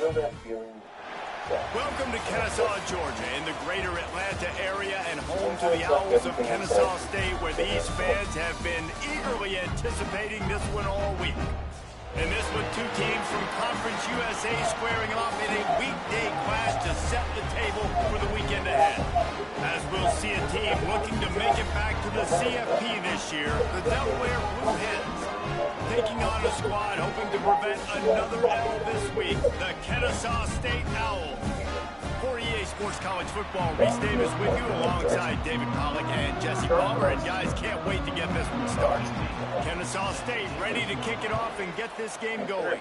Welcome to Kennesaw, Georgia, in the greater Atlanta area and home to the Owls of Kennesaw State, where these fans have been eagerly anticipating this one all week. And this with two teams from Conference USA squaring off in a weekday clash to set the table for the weekend ahead. As we'll see a team looking to make it back to the CFP this year, the Delaware Blue Hens. Taking on a squad hoping to prevent another L this week, the Kennesaw State Owls. For EA Sports College Football, Reese Davis with you alongside David Pollack and Jesse Palmer. And guys, can't wait to get this one started. Kennesaw State ready to kick it off and get this game going.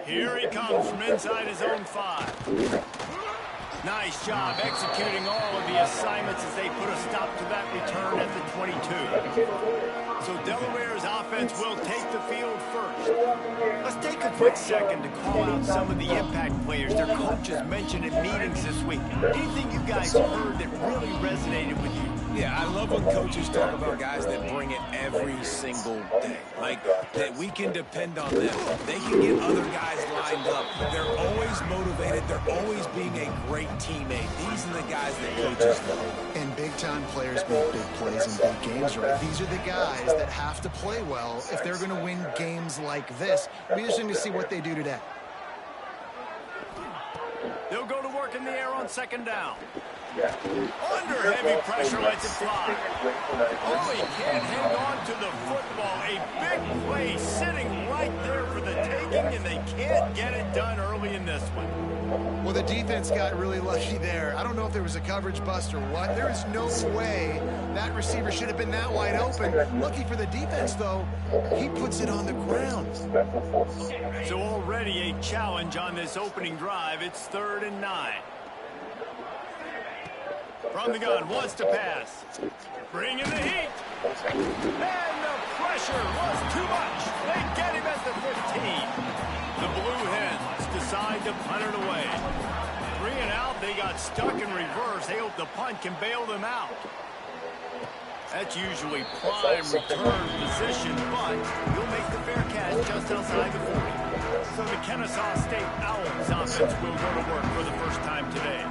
Here he comes from inside his own 5. Nice job executing all of the assignments as they put a stop to that return at the 22. So Delaware's offense will take the field first. Let's take a quick second to call out some of the impact players their coaches mentioned in meetings this week. Anything you guys heard that really resonated with you? Yeah, I love when coaches talk about guys that bring it every single day. Like, that we can depend on them. They can get other guys lined up. They're always motivated. They're always being a great teammate. These are the guys that coaches love. And big-time players make big plays in big games, right? These are the guys that have to play well if they're going to win games like this. It'll be interesting to see what they do today. They'll go to work in the air on second down. Under heavy pressure, lets it fly. Oh, he can't hang on to the football. A big play sitting right there for the taking, and they can't get it done early in this one. Well, the defense got really lucky there. I don't know if there was a coverage bust or what. There is no way that receiver should have been that wide open. Lucky for the defense, though, he puts it on the ground. So already a challenge on this opening drive. It's 3rd and 9. From the gun, wants to pass. Bring in the heat. And the pressure was too much. They get him at the 15. The Blue Hens decide to punt it away. 3 and out, they got stuck in reverse. They hope the punt can bail them out. That's usually prime return position, but he'll make the fair catch just outside the 40. So the Kennesaw State Owls offense will go to work for the first time today.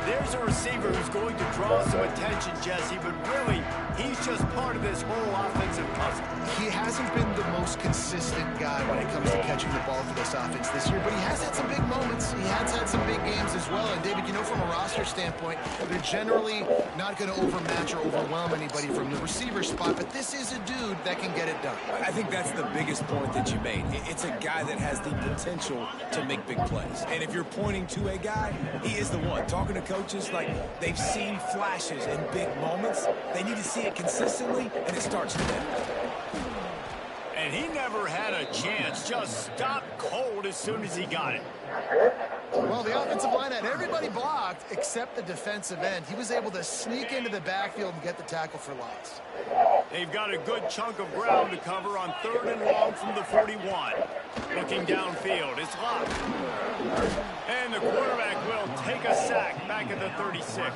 There's a receiver who's going to draw some attention, Jesse, but really, he's just part of this whole offensive puzzle. He hasn't been the most consistent guy when it comes to catching the ball for this offense this year, but he has had some big moments. He has had some big games as well. And, David, you know, from a roster standpoint, they're generally not going to overmatch or overwhelm anybody from the receiver spot, but this is a dude that can get it done. I think that's the biggest point that you made. It's a guy that has the potential to make big plays. And if you're pointing to a guy, he is the one. Talking to coaches, like, they've seen flashes in big moments. They need to see it consistently, and it starts today. And he never had a chance. Just stopped cold as soon as he got it. Well, the offensive line had everybody blocked except the defensive end. He was able to sneak into the backfield and get the tackle for loss. They've got a good chunk of ground to cover on 3rd and long from the 41. Looking downfield, it's locked. And the quarterback will take a sack back at the 36.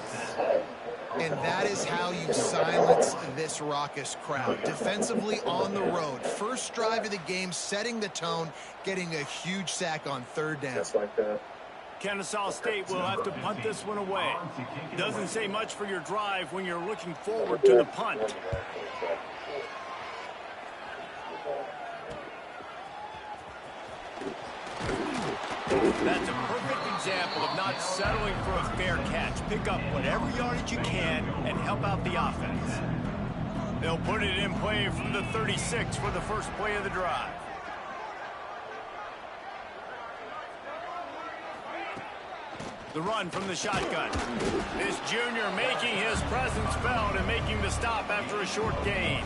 And that is how you silence this raucous crowd. Defensively on the road. First drive of the game, setting the tone, getting a huge sack on 3rd down. Just like that. Kennesaw State will have to punt this one away. Doesn't say much for your drive when you're looking forward to the punt. That's a perfect example of not settling for a fair catch. Pick up whatever yardage you can and help out the offense. They'll put it in play from the 36 for the first play of the drive. The run from the shotgun. This junior making his presence felt and making the stop after a short gain.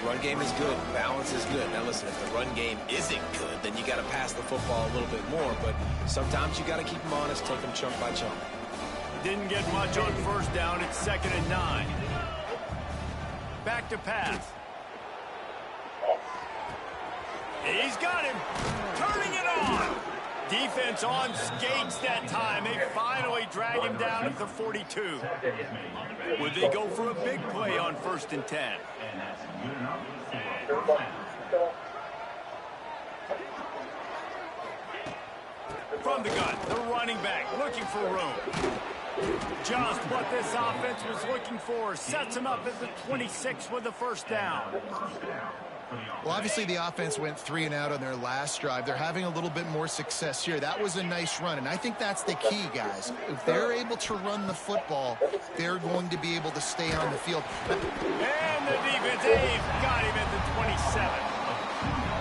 Run game is good. Balance is good. Now listen, if the run game isn't good, then you got to pass the football a little bit more. But sometimes you got to keep them honest, take them chunk by chunk. Didn't get much on 1st down. It's 2nd and 9. Back to pass. He's got him. Turning it on. Defense on skates that time. They finally drag him down at the 42. Would they go for a big play on 1st and 10? From the gun, the running back looking for room. Just what this offense was looking for. Sets him up at the 26 with the first down. Well, obviously the offense went 3 and out on their last drive. They're having a little bit more success here. That was a nice run, and I think that's the key, guys. If they're able to run the football, they're going to be able to stay on the field. And the defense, they've got him at the 27.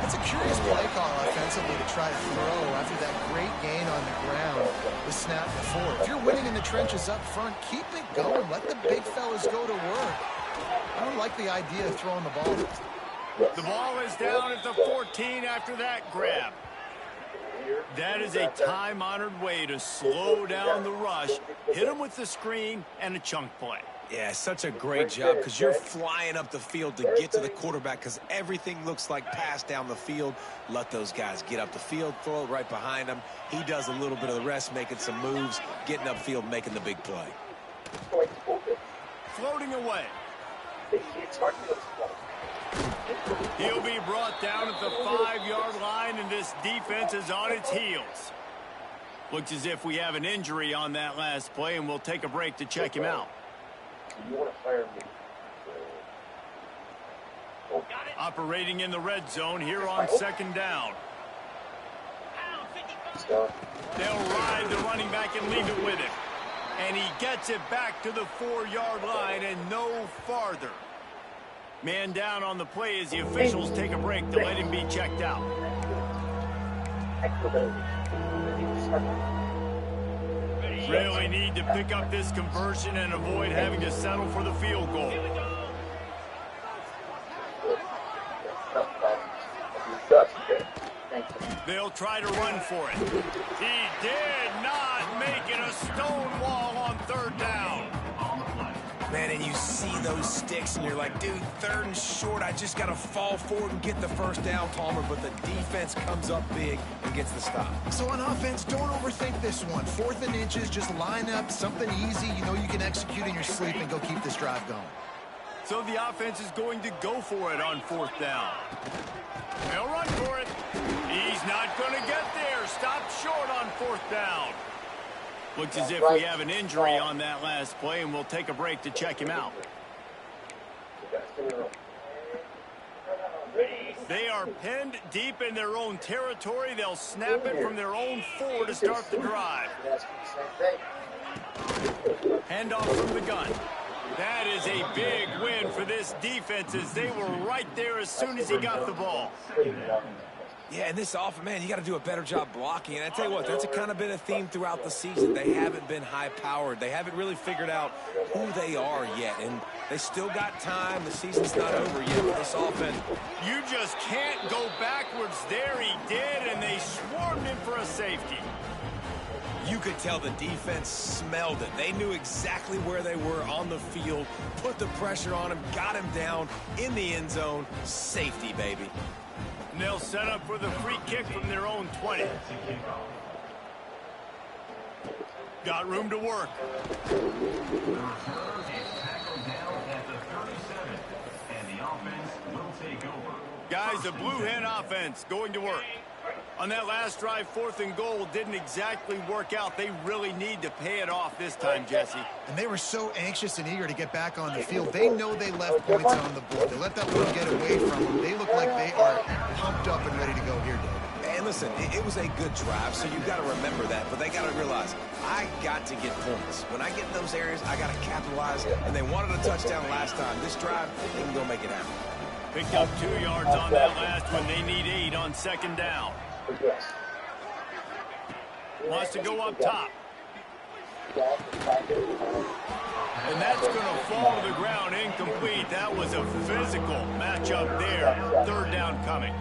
That's a curious play call offensively to try to throw after that great gain on the ground the snap before. If you're winning in the trenches up front, keep it going. Let the big fellas go to work. I don't like the idea of throwing the ball. The ball is down at the 14 after that grab. That is a time-honored way to slow down the rush, hit them with the screen, and a chunk play. Yeah, such a great job because you're flying up the field to get to the quarterback because everything looks like pass down the field. Let those guys get up the field, throw it right behind him. He does a little bit of the rest, making some moves, getting upfield, making the big play. Floating away. He'll be brought down at the 5-yard line, and this defense is on its heels. Looks as if we have an injury on that last play, and we'll take a break to check him out. Operating in the red zone here on second down. They'll ride the running back and leave it with him. And he gets it back to the 4-yard line and no farther. Man down on the play as the officials take a break to let him be checked out. Really need to pick up this conversion and avoid having to settle for the field goal. They'll try to run for it. He did not make it a stone wall on third down. Man, and you see those sticks, and you're like, dude, 3rd and short. I just got to fall forward and get the first down, Palmer. But the defense comes up big and gets the stop. So on offense, don't overthink this one. 4th and inches, just line up something easy. You know you can execute in your sleep and go keep this drive going. So the offense is going to go for it on 4th down. They'll run for it. He's not going to get there. Stopped short on 4th down. Looks as if we have an injury on that last play, and we'll take a break to check him out. They are pinned deep in their own territory. They'll snap it from their own 4 to start the drive. Handoff from the gun. That is a big win for this defense as they were right there as soon as he got the ball. Yeah, and this offense, man, you got to do a better job blocking. And I tell you what, that's kind of been a theme throughout the season. They haven't been high-powered. They haven't really figured out who they are yet. And they still got time. The season's not over yet with this offense. You just can't go backwards there. He did, and they swarmed him for a safety. You could tell the defense smelled it. They knew exactly where they were on the field, put the pressure on him, got him down in the end zone. Safety, baby. And they'll set up for the free kick from their own 20. Got room to work. Guys, the Blue Hen offense going to work. On that last drive, 4th and goal didn't exactly work out. They really need to pay it off this time, Jesse. And they were so anxious and eager to get back on the field. They know they left points on the board. They let that one get away from them. They look like they are pumped up and ready to go here, David. And listen, it was a good drive, so you've got to remember that. But they got to realize, I got to get points. When I get in those areas, I got to capitalize. And they wanted a touchdown last time. This drive, they can go make it happen. Picked up 2 yards on that last one. They need 8 on second down. Wants to go up top. And that's going to fall to the ground incomplete. That was a physical matchup there. 3rd down coming.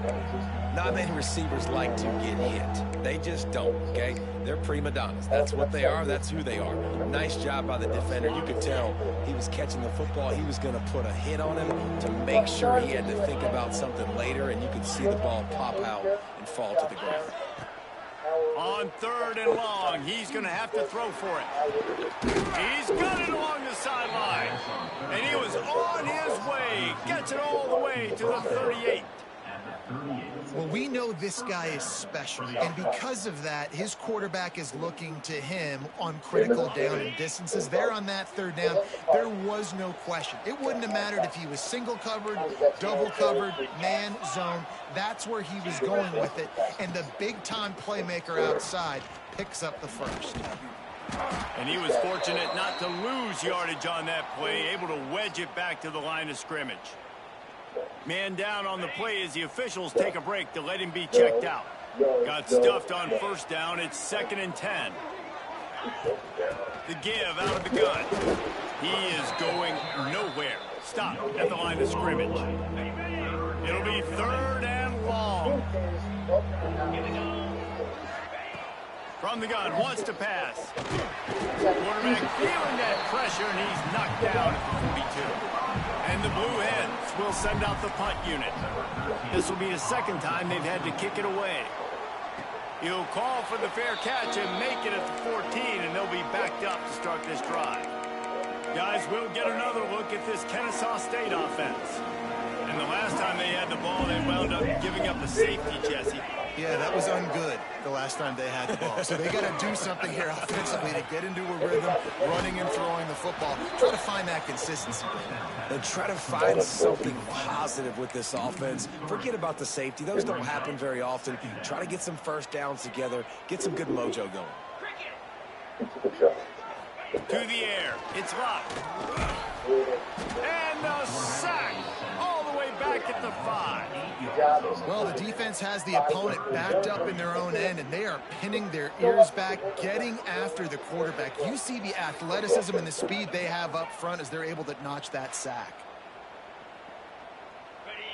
Not many receivers like to get hit. They just don't, okay? They're prima donnas. That's what they are. That's who they are. Nice job by the defender. You could tell he was catching the football. He was going to put a hit on him to make sure he had to think about something later, and you could see the ball pop out and fall to the ground. On 3rd and long, he's going to have to throw for it. He's got it along the sideline. And he was on his way. Gets it all the way to the 38. Well, we know this guy is special, and because of that, his quarterback is looking to him on critical down and distances. There on that third down, there was no question. It wouldn't have mattered if he was single covered, double covered, man, zone. That's where he was going with it, and the big-time playmaker outside picks up the first. And he was fortunate not to lose yardage on that play, able to wedge it back to the line of scrimmage. Man down on the play as the officials take a break to let him be checked out. Got stuffed on first down. It's 2nd and 10. The give out of the gun. He is going nowhere. Stop at the line of scrimmage. It'll be 3rd and long. From the gun, wants to pass. Quarterback feeling that pressure, and he's knocked down at the 42. And the Blue Hens will send out the punt unit. This will be the 2nd time they've had to kick it away. He'll call for the fair catch and make it at the 14, and they'll be backed up to start this drive. Guys, we'll get another look at this Kennesaw State offense. And the last time they had the ball, they wound up giving up a safety, Jesse. Yeah, that was ungood the last time they had the ball. So they got to do something here offensively to get into a rhythm, running and throwing the football. Try to find that consistency. And try to find something positive with this offense. Forget about the safety. Those don't happen very often. Try to get some first downs together. Get some good mojo going. To the air. It's locked. And a sack. All the way back at the 5. Well, the defense has the opponent backed up in their own end, and they are pinning their ears back, getting after the quarterback. You see the athleticism and the speed they have up front as they're able to notch that sack.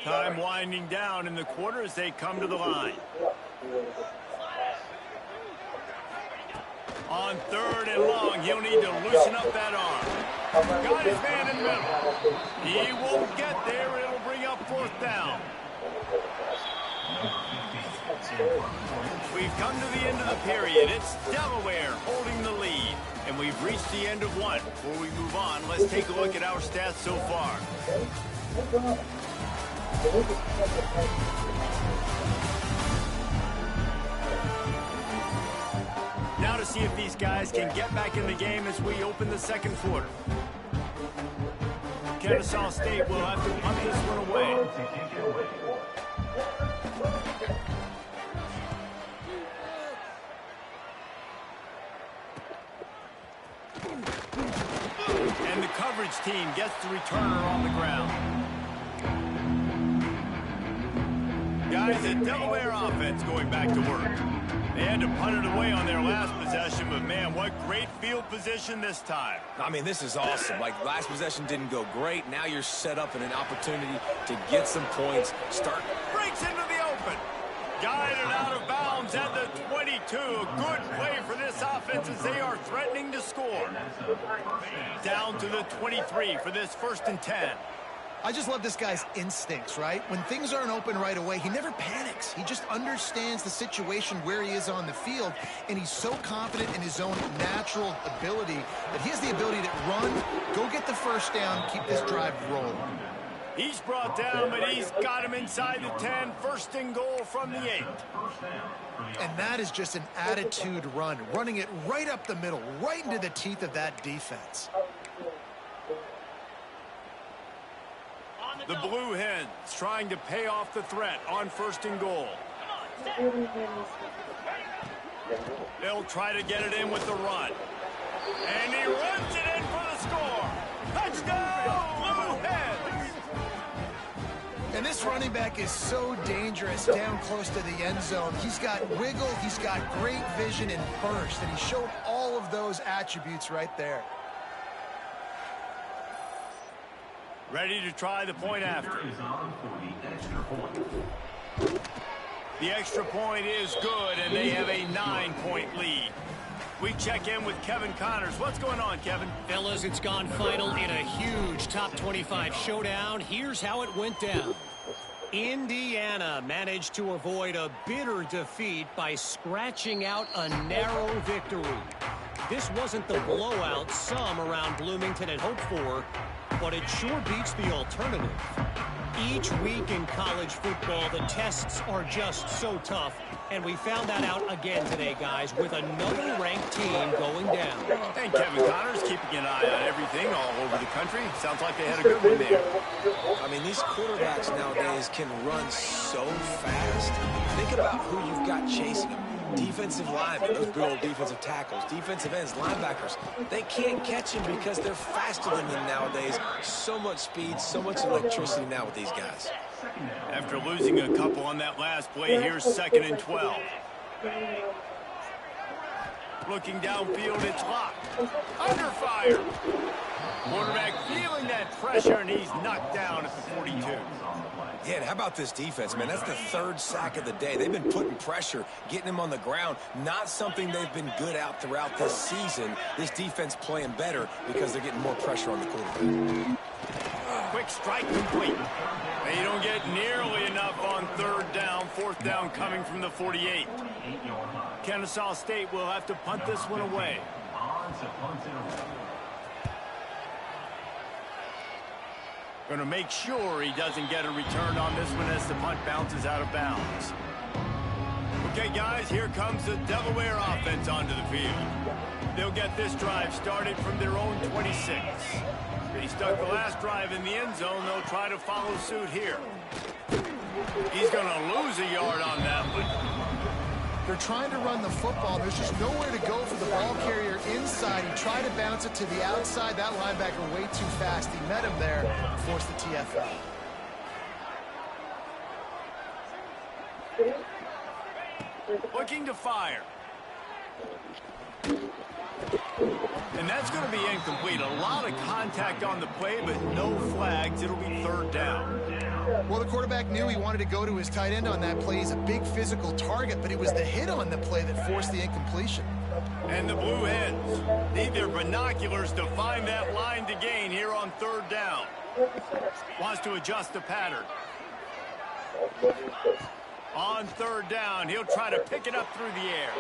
Time winding down in the quarter as they come to the line. On 3rd and long, he'll need to loosen up that arm. Got his man in the middle. He won't get there. It'll bring up 4th down. We've come to the end of the period. It's Delaware holding the lead. And we've reached the end of one. Before we move on, let's take a look at our stats so far. Now to see if these guys can get back in the game as we open the 2nd quarter. Kennesaw State will have to punt this one away. And the coverage team gets the returner on the ground. Guys, the Delaware offense going back to work. They had to punt it away on their last possession, but man, what great field position this time. I mean, this is awesome. Like, last possession didn't go great. Now you're set up in an opportunity to get some points. Start. Breaks into the open. Guided out of bounds at the 22. A good play for this offense as they are threatening to score. Down to the 23 for this 1st and 10. I just love this guy's instincts, right? When things aren't open right away, he never panics. He just understands the situation where he is on the field, and he's so confident in his own natural ability that he has the ability to run, go get the first down, keep this drive rolling. He's brought down, but he's got him inside the 10. 1st and goal from the 8. And that is just an attitude run, running it right up the middle, right into the teeth of that defense. The Blue Hens trying to pay off the threat on 1st and goal. They'll try to get it in with the run. And he runs it in for the score. Touchdown, Blue Hens! And this running back is so dangerous down close to the end zone. He's got wiggle, he's got great vision and burst, and he showed all of those attributes right there. Ready to try the point after. The extra point is good, and they have a 9-point lead. We check in with Kevin Connors. What's going on, Kevin? Fellas, it's gone final in a huge top 25 showdown. Here's how it went down. Indiana managed to avoid a bitter defeat by scratching out a narrow victory. This wasn't the blowout some around Bloomington had hoped for, but it sure beats the alternative. Each week in college football, the tests are just so tough, and we found that out again today, guys, with another ranked team going down. And Kevin Connors keeping an eye on everything all over the country. Sounds like they had a good one there. I mean, these quarterbacks nowadays can run so fast. Think about who you've got chasing them. Defensive linemen, those good old defensive tackles, defensive ends, linebackers. They can't catch him because they're faster than them nowadays. So much speed, so much electricity now with these guys. After losing a couple on that last play, here's 2nd and 12. Looking downfield, it's locked. Under fire. Quarterback feeling that pressure, and he's knocked down at the 42. Yeah, and how about this defense, man? That's the 3rd sack of the day. They've been putting pressure, getting him on the ground. Not something they've been good at throughout this season. This defense playing better because they're getting more pressure on the quarterback. Quick strike complete. They don't get nearly enough on 3rd down. 4th down coming from the 48. Kennesaw State will have to punt this one away. Going to make sure he doesn't get a return on this one as the punt bounces out of bounds. Okay, guys, here comes the Delaware offense onto the field. They'll get this drive started from their own 26. They stuck the last drive in the end zone. They'll try to follow suit here. He's going to lose a yard on that one. They're trying to run the football. There's just nowhere to go for the ball carrier inside. He tried to bounce it to the outside. That linebacker way too fast. He met him there and forced the TFL. Looking to fire. And that's going to be incomplete. A lot of contact on the play, but no flags. It'll be 3rd down. Well, the quarterback knew he wanted to go to his tight end on that play. He's a big physical target, but it was the hit on the play that forced the incompletion. And the Blue Hens need their binoculars to find that line to gain here on 3rd down. Wants to adjust the pattern. On 3rd down, he'll try to pick it up through the air.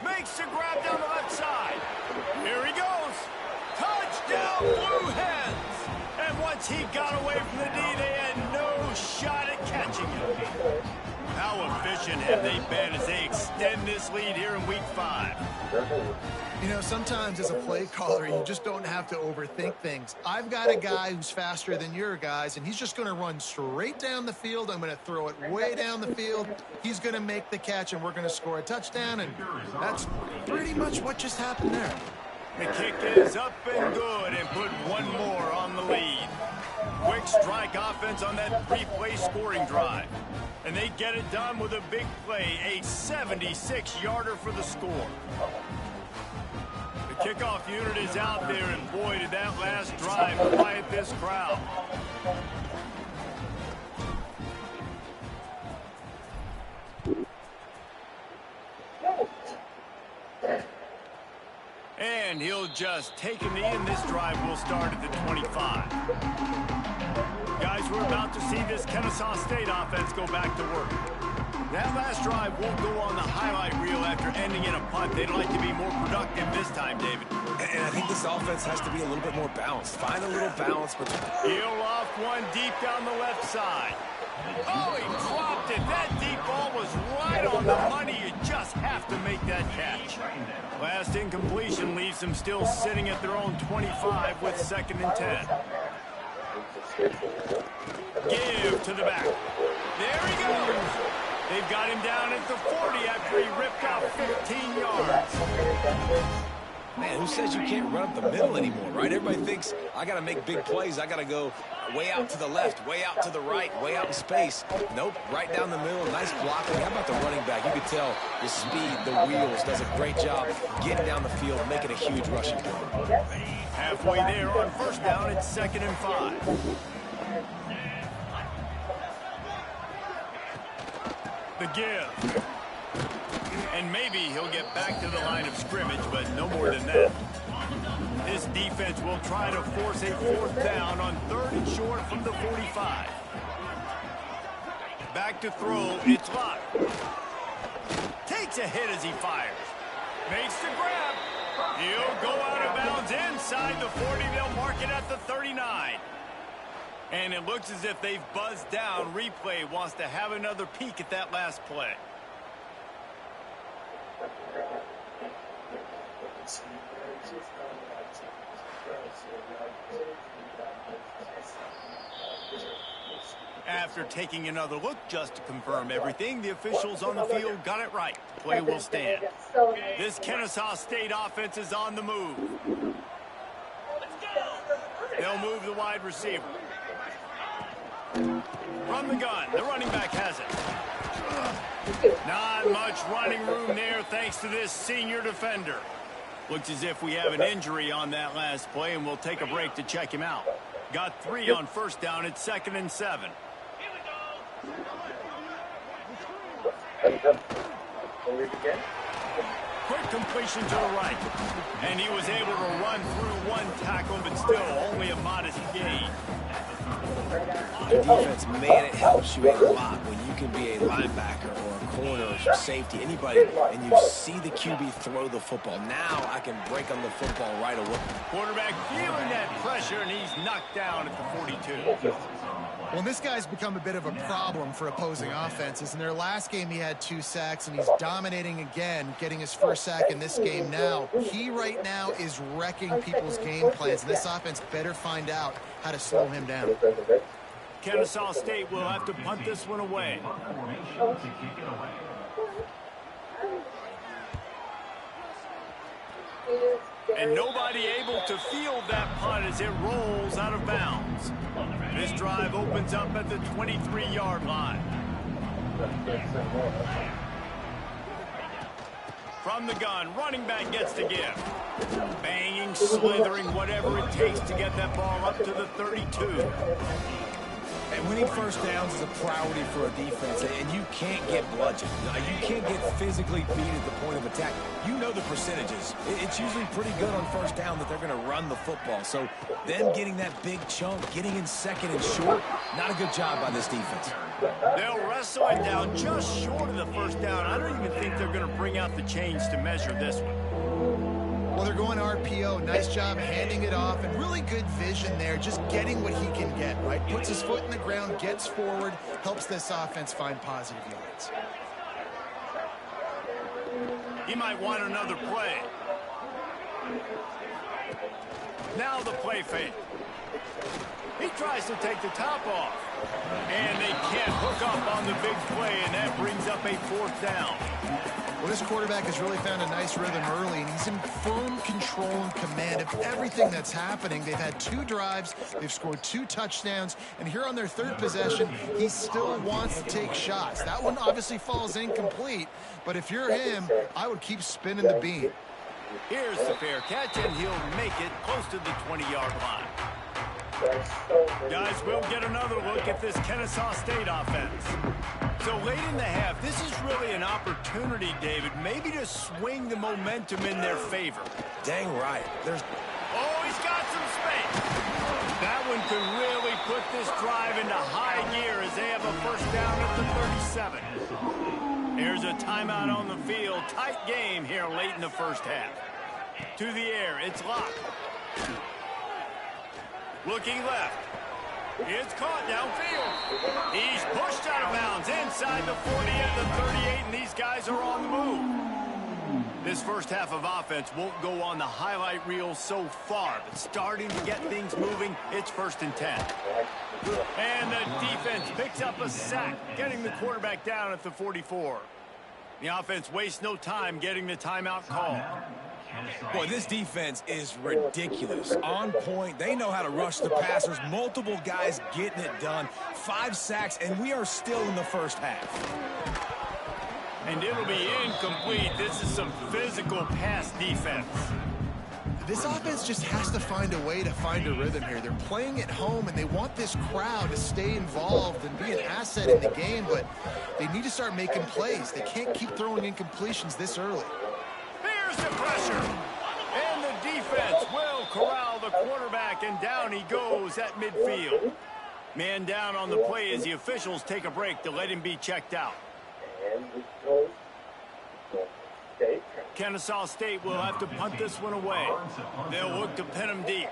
Makes the grab down the left side. Here he goes. Touchdown, Blue Hens. And once he got away from the D, they had no shot at catching him. How efficient have they been as they extend this lead here in Week 5? You know, sometimes as a play caller, you just don't have to overthink things. I've got a guy who's faster than your guys, and he's just going to run straight down the field. I'm going to throw it way down the field. He's going to make the catch, and we're going to score a touchdown, and that's pretty much what just happened there. The kick is up and good, and put one more on the lead. Quick strike offense on that 3-play scoring drive. And they get it done with a big play, a 76-yarder for the score. The kickoff unit is out there, and boy, did that last drive quiet this crowd. And he'll just take a knee, and this drive will start at the 25. Guys, we're about to see this Kennesaw State offense go back to work. That last drive won't go on the highlight reel after ending in a punt. They'd like to be more productive this time, David. And I think this offense has to be a little bit more balanced. Find a little balance between... He'll loft one deep down the left side. Oh, he dropped it. That deep ball was right on the money. You just have to make that catch. Last incompletion leaves them still sitting at their own 25 with 2nd and 10. Give to the back. There he goes. They've got him down at the 40 after he ripped off 15 yards. Man, who says you can't run up the middle anymore, right? Everybody thinks, I got to make big plays. I got to go way out to the left, way out to the right, way out in space. Nope, right down the middle. Nice blocking. How about the running back? You could tell the speed, the wheels, does a great job getting down the field, making a huge rushing play. Halfway there on 1st down, it's 2nd and 5. The give. And maybe he'll get back to the line of scrimmage, but no more than that. This defense will try to force a 4th down on 3rd and short from the 45. Back to throw. It's locked. Takes a hit as he fires. Makes the grab. He'll go out of bounds inside the 40. They'll mark it at the 39. And it looks as if they've buzzed down. Replay wants to have another peek at that last play. After taking another look just to confirm everything, the officials on the field got it right. Play will stand. This Kennesaw State offense is on the move. They'll move the wide receiver. From the gun, the running back has it. Not much running room there thanks to this senior defender. Looks as if we have an injury on that last play, and we'll take a break to check him out. Got 3 on first down. It's 2nd and 7. Quick completion to the right. And he was able to run through one tackle, but still only a modest gain. The defense, man, it helps you a lot when you can be a linebacker or a corner or safety, anybody, and you see the QB throw the football. Now I can break on the football right away. Quarterback feeling that pressure, and he's knocked down at the 42. Well, this guy's become a bit of a problem for opposing offenses. In their last game, he had 2 sacks, and he's dominating again, getting his first sack in this game now. He right now is wrecking people's game plans, and this offense better find out how to slow him down. Kennesaw State will have to punt this one away. And nobody able to field that punt as it rolls out of bounds. This drive opens up at the 23-yard line. From the gun, running back gets to give. Banging, slithering, whatever it takes to get that ball up to the 32. And winning first downs is a priority for a defense, and you can't get bludgeoned. You can't get physically beat at the point of attack. You know the percentages. It's usually pretty good on first down that they're going to run the football. So them getting that big chunk, getting in second and short, not a good job by this defense. They'll wrestle it down just short of the first down. I don't even think they're going to bring out the chains to measure this one. Well, they're going RPO. Nice job handing it off, and really good vision there, just getting what he can get, right? Puts his foot in the ground, gets forward, helps this offense find positive yards. He might want another play. Now the play fake. He tries to take the top off. And they can't hook up on the big play, and that brings up a 4th down. Well, this quarterback has really found a nice rhythm early, and he's in firm control and command of everything that's happening. They've had 2 drives, they've scored 2 touchdowns, and here on their 3rd possession, he still wants to take shots. That one obviously falls incomplete, but if you're him, I would keep spinning the beam. Here's the fair catch, and he'll make it close to the 20-yard line. Guys, we'll get another look at this Kennesaw State offense. So late in the half, this is really an opportunity, David, maybe to swing the momentum in their favor. Dang right. Oh, he's got some space. That one could really put this drive into high gear as they have a first down at the 37. Here's a timeout on the field. Tight game here late in the first half. To the air, it's locked. Looking left. It's caught downfield. He's pushed out of bounds inside the 40 and the 38, and these guys are on the move. This first half of offense won't go on the highlight reel so far, but starting to get things moving, it's 1st and 10. And the defense picks up a sack, getting the quarterback down at the 44. The offense wastes no time getting the timeout call. Boy, this defense is ridiculous. On point. They know how to rush the passers. Multiple guys getting it done. 5 sacks, and we are still in the first half. And it'll be incomplete. This is some physical pass defense. This offense just has to find a way to find a rhythm here. They're playing at home, and they want this crowd to stay involved and be an asset in the game, but they need to start making plays. They can't keep throwing incompletions this early. Here's the pressure. And the defense will corral the quarterback, and down he goes at midfield. Man down on the play as the officials take a break to let him be checked out. Kennesaw State will have to punt this one away. They'll look to pin them deep.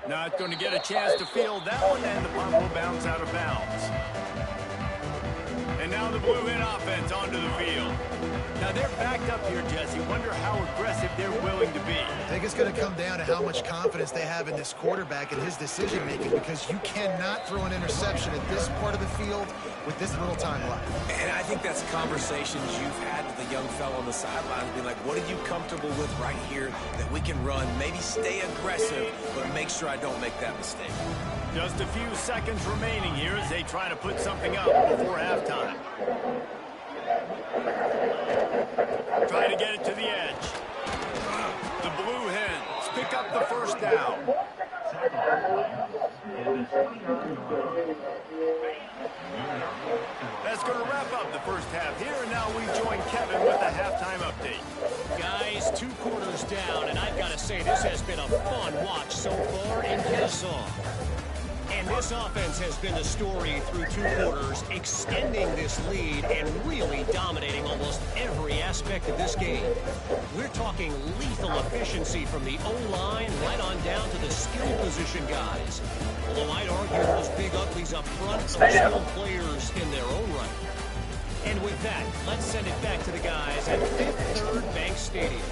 Not going to get a chance to field that one, and the punt will bounce out of bounds. And now the Blue Hen offense onto the field. Now they're backed up here, Jesse. Wonder how aggressive they're willing to be. I think it's going to come down to how much confidence they have in this quarterback and his decision-making, because you cannot throw an interception at this part of the field with this little time left. And I think that's conversations you've had with the young fellow on the sidelines, being like, what are you comfortable with right here that we can run? Maybe stay aggressive, but make sure I don't make that mistake. Just a few seconds remaining here as they try to put something up before halftime. Try to get it to the edge. The Blue Hens pick up the first down. That's going to wrap up the first half here, and now we join Kevin with the halftime update. Guys, 2 quarters down, and I've got to say this has been a fun watch so far in Kennesaw. And this offense has been the story through 2 quarters, extending this lead and really dominating almost every aspect of this game. We're talking lethal efficiency from the O-line right on down to the skill position guys. Although I'd argue those big uglies up front are skilled players in their own right. And with that, let's send it back to the guys at Fifth Third Bank Stadium.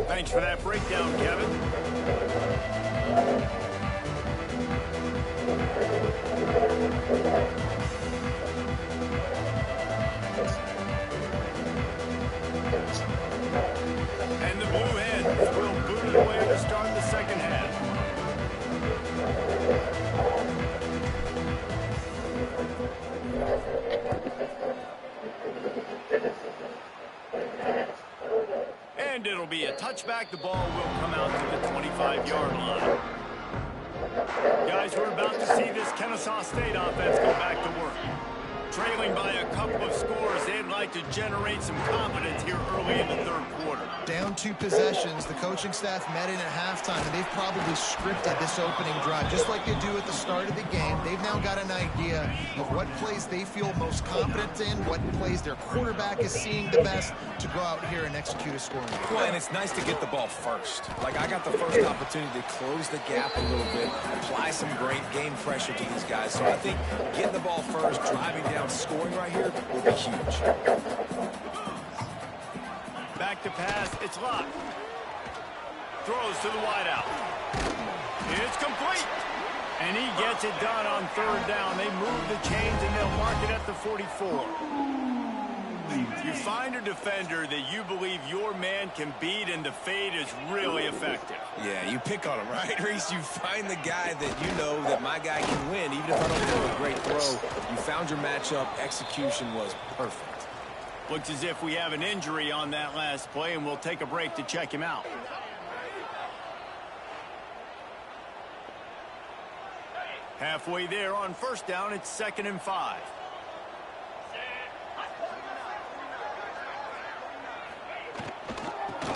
Thanks for that breakdown, Kevin. And the Blue Hens will boot it away to start the second half. And it'll be a touchback. The ball will come out to the 25-yard line. Guys, we're about to see this Kennesaw State offense go back to work. Trailing by a couple of scores, they'd like to generate some confidence here early in the third quarter. Down 2 possessions, the coaching staff met in at halftime, and they've probably scripted this opening drive, just like they do at the start of the game. They've now got an idea of what plays they feel most confident in, what plays their quarterback is seeing the best, to go out here and execute a scoring. Well, and it's nice to get the ball first. Like, I got the first opportunity to close the gap a little bit, apply some great game pressure to these guys. So I think getting the ball first, driving down, scoring right here will be huge. Back to pass, it's locked. Throws to the wideout. It's complete. And he gets it done on third down. They move the chains and they'll mark it at the 44. You find a defender that you believe your man can beat, and the fade is really effective. Yeah, you pick on him, right, Reese? You find the guy that you know that my guy can win, even if I don't throw a great throw. You found your matchup. Execution was perfect. Looks as if we have an injury on that last play, and we'll take a break to check him out. Halfway there on first down, it's 2nd and 5.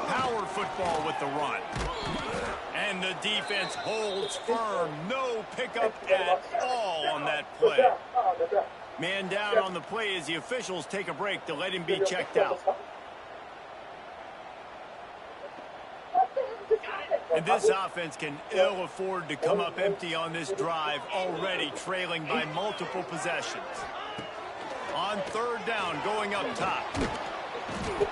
Power football with the run. And the defense holds firm. No pickup at all on that play. Man down on the play as the officials take a break to let him be checked out. And this offense can ill afford to come up empty on this drive, already trailing by multiple possessions. On third down, going up top.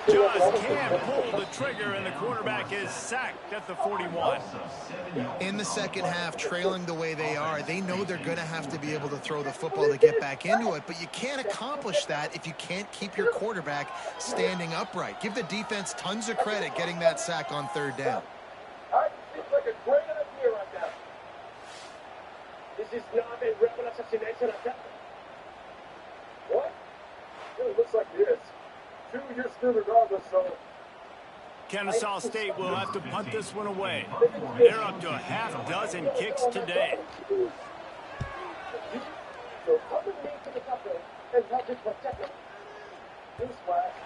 Just can't pull the trigger, and the quarterback is sacked at the 41. In the second half, trailing the way they are, they know they're going to have to be able to throw the football to get back into it, but you can't accomplish that if you can't keep your quarterback standing upright. Give the defense tons of credit getting that sack on third down. Seems like a great idea right now. This is not a rebel assassination attempt. What? It looks like it is. 2 years through regardless, so... Kennesaw State will have to punt this one away. They're up to a half-dozen kicks today. So come with me to the buffer and help me protect them.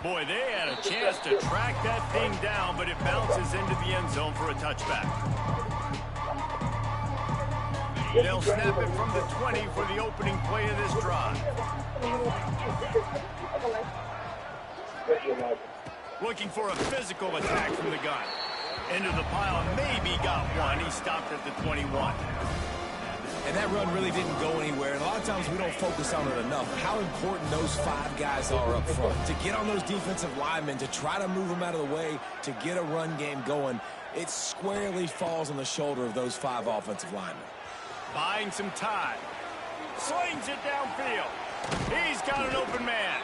Boy, they had a chance to track that thing down, but it bounces into the end zone for a touchback. They'll snap it from the 20 for the opening play of this drive. Looking for a physical attack from the gun. Into the pile, maybe got one. He stopped at the 21. And that run really didn't go anywhere. And a lot of times we don't focus on it enough. How important those 5 guys are up front. To get on those defensive linemen, to try to move them out of the way, to get a run game going, it squarely falls on the shoulder of those 5 offensive linemen. Buying some time. Slings it downfield. He's got an open man.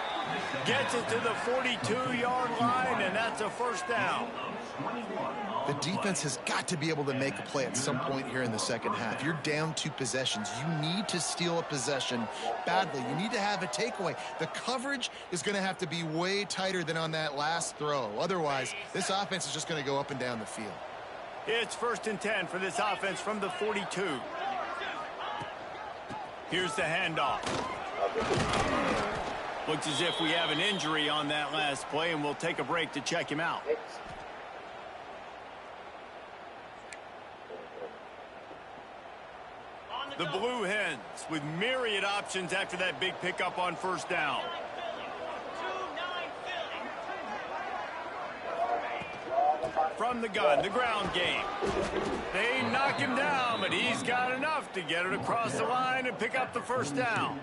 Gets it to the 42-yard line, and that's a first down. The defense has got to be able to make a play at some point here in the second half. You're down 2 possessions. You need to steal a possession badly. You need to have a takeaway. The coverage is going to have to be way tighter than on that last throw. Otherwise, this offense is just going to go up and down the field. It's 1st and 10 for this offense from the 42. Here's the handoff. Looks as if we have an injury on that last play, and we'll take a break to check him out. The Blue Hens with myriad options after that big pickup on first down. From the gun, the ground game. They knock him down, but he's got enough to get it across the line and pick up the first down.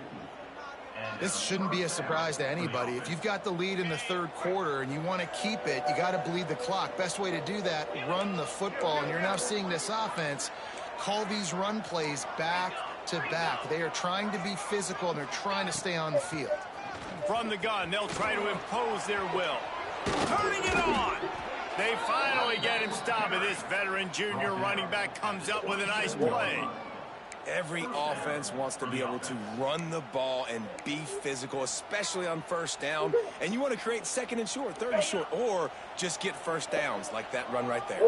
This shouldn't be a surprise to anybody. If you've got the lead in the 3rd quarter and you want to keep it, you got to bleed the clock. Best way to do that, run the football. And you're now seeing this offense call these run plays back to back. They are trying to be physical, and they're trying to stay on the field. From the gun, they'll try to impose their will. Turning it on. They finally get him stopped, and this veteran junior running back comes up with a nice play. Every offense wants to be able to run the ball and be physical, especially on first down. And you want to create 2nd and short, 3rd and short, or just get first downs like that run right there.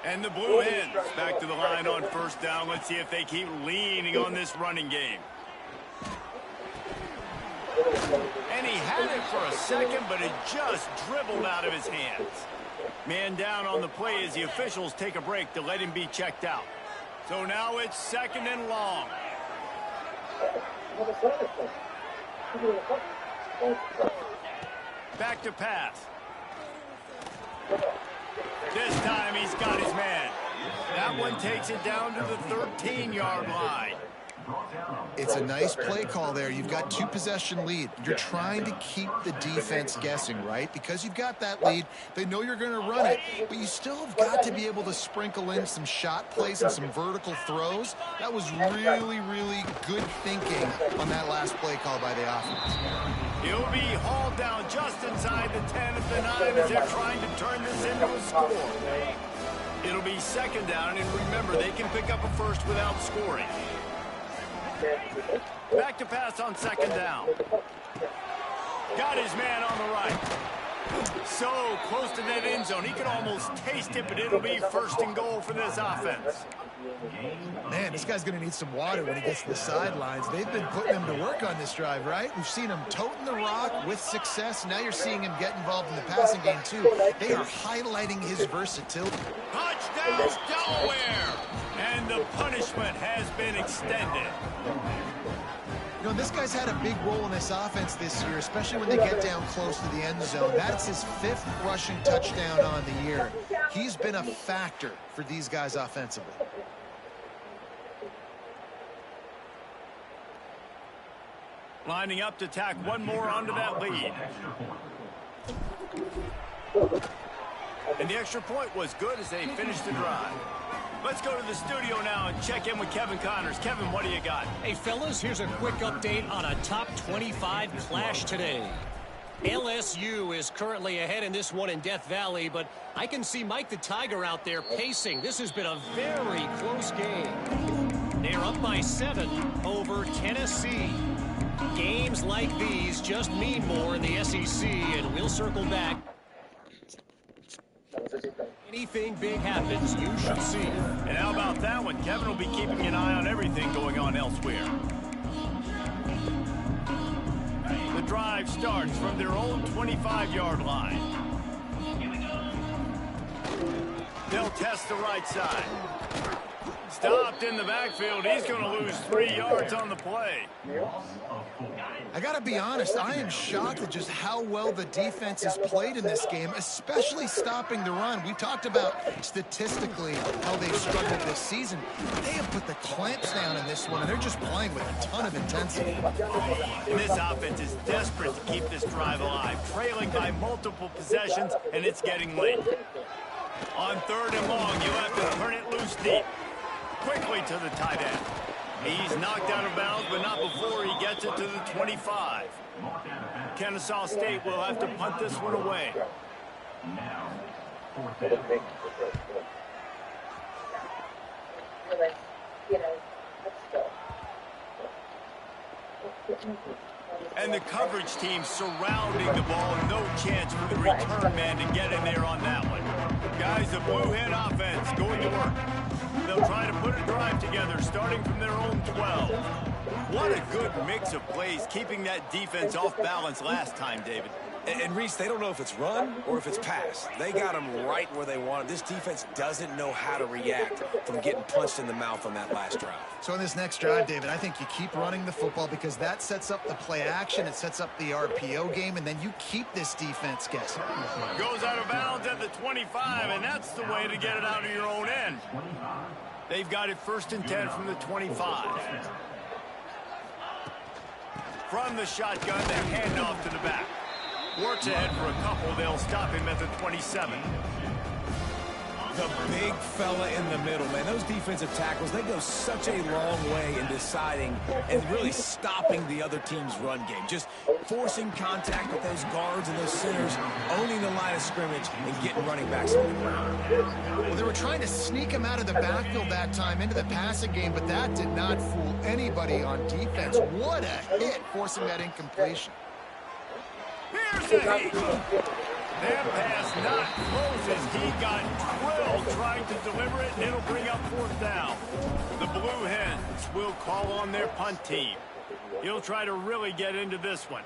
And the Blue Hens back to the line on first down. Let's see if they keep leaning on this running game. And he had it for a second, but it just dribbled out of his hands. Man down on the play as the officials take a break to let him be checked out. So now it's 2nd and long. Back to pass. This time he's got his man. That one takes it down to the 13-yard line. It's a nice play call there. You've got 2 possession lead. You're trying to keep the defense guessing, right? Because you've got that lead, they know you're going to run it, but you still have got to be able to sprinkle in some shot plays and some vertical throws. That was really, really good thinking on that last play call by the offense. He'll be hauled down just inside the 10 at the 9 as they're trying to turn this into a score. It'll be 2nd down, and remember, they can pick up a first without scoring. Back to pass on 2nd down. Got his man on the right. So close to that end zone. He could almost taste it, but it'll be 1st and goal for this offense. Man, this guy's going to need some water when he gets to the sidelines. They've been putting him to work on this drive, right? We've seen him toting the rock with success. Now you're seeing him get involved in the passing game, too. They are highlighting his versatility. Touchdown, Delaware! And the punishment has been extended. You know, this guy's had a big role in this offense this year, especially when they get down close to the end zone. That's his 5th rushing touchdown on the year. He's been a factor for these guys offensively. Lining up to tack one more onto that lead. And the extra point was good as they finished the drive. Let's go to the studio now and check in with Kevin Connors. Kevin, what do you got? Hey, fellas, here's a quick update on a top 25 clash today. LSU is currently ahead in this one in Death Valley, but I can see Mike the Tiger out there pacing. This has been a very close game. They're up by 7 over Tennessee. Games like these just mean more in the SEC, and we'll circle back. Anything big happens, you should see it. And how about that one? Kevin will be keeping an eye on everything going on elsewhere. The drive starts from their own 25-yard line. They'll test the right side. Stopped in the backfield. He's going to lose 3 yards on the play. I got to be honest, I am shocked at just how well the defense has played in this game, especially stopping the run. We talked about statistically how they've struggled this season. They have put the clamps down in this one, and they're just playing with a ton of intensity. And this offense is desperate to keep this drive alive, trailing by multiple possessions, and it's getting late. On 3rd and long, you'll have to turn it loose deep. Quickly to the tight end. He's knocked out of bounds, but not before he gets it to the 25. Kennesaw State will have to punt this one away. And the coverage team surrounding the ball. No chance for the return man to get in there on that one. Guys, the blue hen offense going to work. They'll try to put a drive together, starting from their own 12. What a good mix of plays, keeping that defense off balance last time, David. And Reese, they don't know if it's run or if it's pass. They got them right where they want them. This defense doesn't know how to react from getting punched in the mouth on that last drive. So in this next drive, David, I think you keep running the football because that sets up the play action, it sets up the RPO game, and then you keep this defense guessing. Goes out of bounds at the 25, and that's the way to get it out of your own end. They've got it 1st and 10 from the 25. From the shotgun, the handoff to the back. Works ahead for a couple. They'll stop him at the 27. The big fella in the middle, man. Those defensive tackles, they go such a long way in deciding and really stopping the other team's run game. Just forcing contact with those guards and those centers, owning the line of scrimmage, and getting running backs on the ground. Well, they were trying to sneak him out of the backfield that time into the passing game, but that did not fool anybody on defense. What a hit, forcing that incompletion. Here's a heat. That pass not close as he got drilled trying to deliver it, and it'll bring up 4th down. The Blue Hens will call on their punt team. He'll try to really get into this one.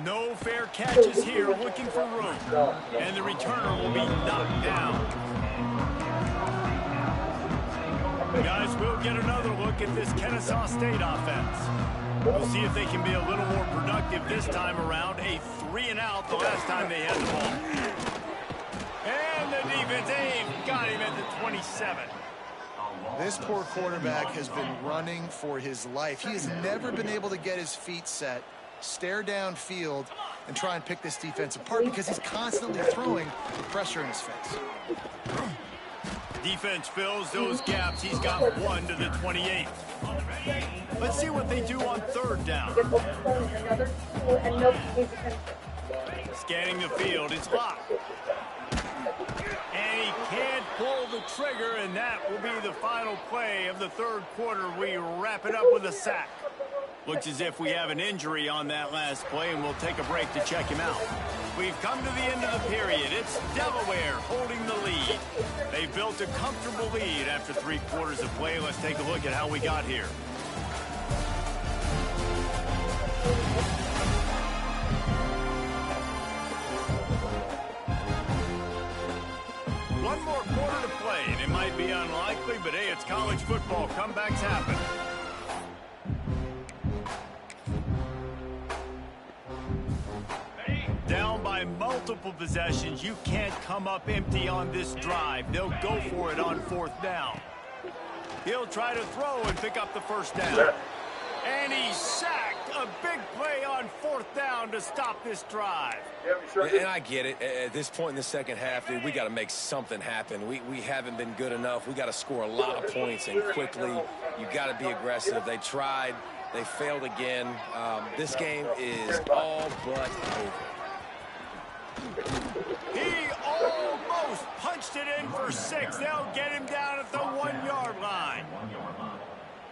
No fair catches here, looking for room. And the returner will be knocked down. Guys, we'll get another look at this Kennesaw State offense. We'll see if they can be a little more productive this time around. A 3-and-out the last time they had the ball. And the defense, they've got him at the 27. This poor quarterback has been running for his life. He has never been able to get his feet set, stare downfield, and try and pick this defense apart because he's constantly throwing pressure in his face. Defense fills those gaps. He's got 1 to the 28. Let's see what they do on 3rd down. Scanning the field, it's locked. And he can't pull the trigger, and that will be the final play of the 3rd quarter. We wrap it up with a sack. Looks as if we have an injury on that last play, and we'll take a break to check him out. We've come to the end of the period. It's Delaware holding the lead. They built a comfortable lead after 3 quarters of play. Let's take a look at how we got here. One more quarter to play, and it might be unlikely, but hey, it's college football. Comebacks happen. Down by multiple possessions. You can't come up empty on this drive. They'll go for it on 4th down. He'll try to throw and pick up the 1st down. And he's sacked. A big play on 4th down to stop this drive. And I get it. At this point in the second half, dude, we got to make something happen. We haven't been good enough. We got to score a lot of points and quickly. You got to be aggressive. They tried. They failed again. This game is all but over. He almost punched it in for 6. They'll get him down at the 1-yard line.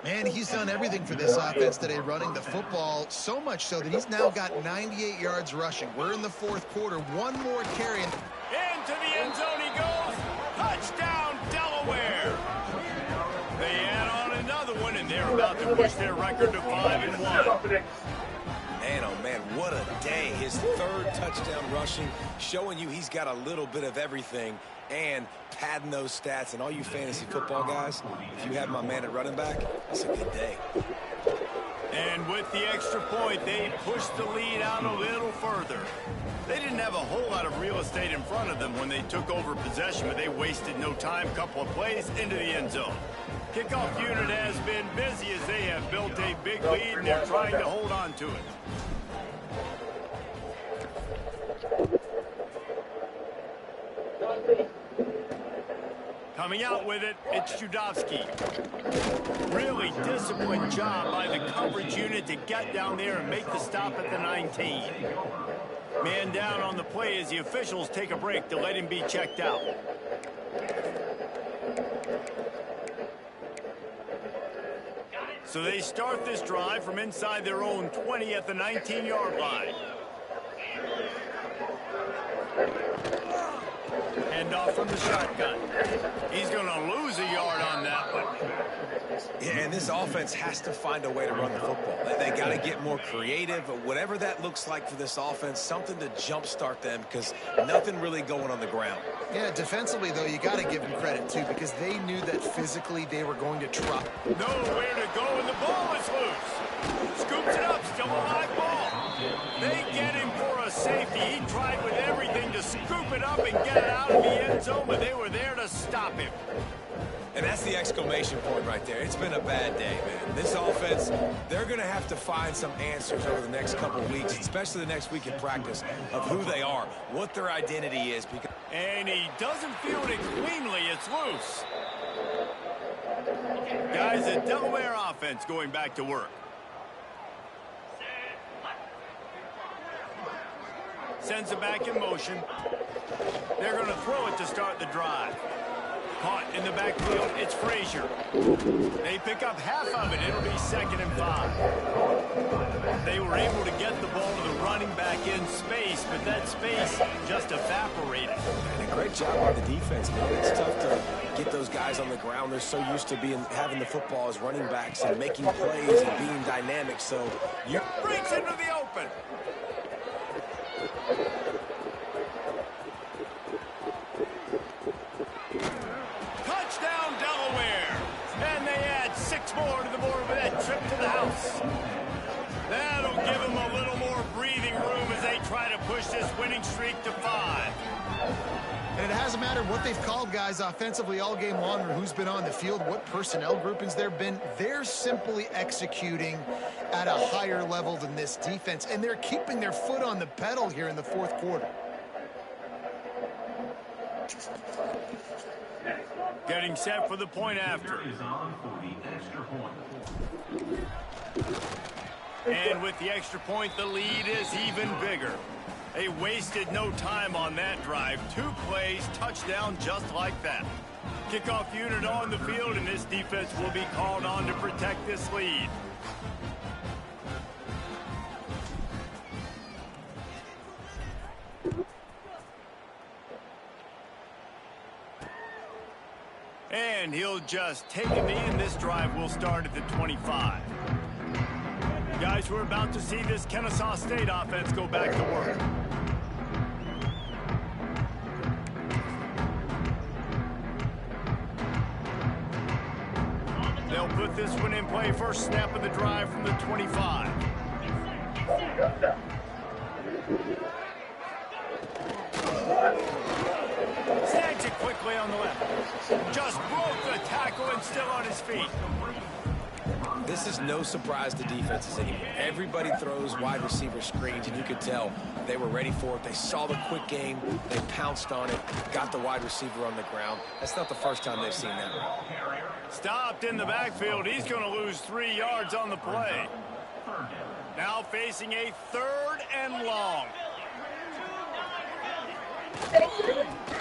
Man, he's done everything for this offense today, running the football, so much so that he's now got 98 yards rushing. We're in the 4th quarter. One more carry. Into the end zone he goes. Touchdown, Delaware. They add on another one, and they're about to push their record to 5-1. Man, oh man, what a day. His third touchdown rushing, showing you he's got a little bit of everything and padding those stats. And all you fantasy football guys, if you have my man at running back, it's a good day. And with the extra point, they pushed the lead out a little further. They didn't have a whole lot of real estate in front of them when they took over possession, but they wasted no time. Couple of plays into the end zone. Kickoff unit has been busy as they have built a big lead, and they're trying to hold on to it. Coming out with it, it's Judowski. Really disciplined job by the coverage unit to get down there and make the stop at the 19. Man down on the play as the officials take a break to let him be checked out. So they start this drive from inside their own 20 at the 19-yard line. Hand off from the shotgun. He's going to lose a yard on that one. Yeah, and this offense has to find a way to run the football. They got to get more creative, whatever that looks like for this offense, something to jumpstart them because nothing really going on the ground. Yeah, defensively, though, you got to give them credit, too, because they knew that physically they were going to try. Nowhere to go, and the ball is loose. Scoops it up, still a live ball. They get him for a safety. He tried with everything to scoop it up and get it out of the end zone, but they were there to stop him. And that's the exclamation point right there. It's been a bad day, man. This offense, they're going to have to find some answers over the next couple of weeks, especially the next week in practice, of who they are, what their identity is. And he doesn't field it cleanly. It's loose. Guys, the Delaware offense going back to work. Sends it back in motion. They're going to throw it to start the drive. Caught in the backfield, it's Frazier. They pick up half of it. It'll be 2nd and 5. They were able to get the ball to the running back in space, but that space just evaporated. And a great job by the defense, man. It's tough to get those guys on the ground. They're so used to having the football as running backs and making plays and being dynamic. So you breaks into the open. Touchdown, Delaware. And they add 6 more to the board with that trip to the house. That'll give them a little more breathing room as they try to push this winning streak to 5. And it hasn't mattered what they've called, guys, offensively all game long or who's been on the field, what personnel groupings there have been. They're simply executing at a higher level than this defense, and they're keeping their foot on the pedal here in the 4th quarter. Getting set for the point after. And with the extra point, the lead is even bigger. They wasted no time on that drive. 2 plays, touchdown just like that. Kickoff unit on the field, and this defense will be called on to protect this lead. And he'll just take a knee, and this drive will start at the 25. Guys, we're about to see this Kennesaw State offense go back to work. They'll put this one in play. First snap of the drive from the 25. Snags it quickly on the left. Just broke the tackle and still on his feet. This is no surprise to defenses anymore. Everybody throws wide receiver screens, and you could tell they were ready for it. They saw the quick game. They pounced on it, got the wide receiver on the ground. That's not the first time they've seen that. Stopped in the backfield. He's going to lose 3 yards on the play. Now facing a 3rd and long.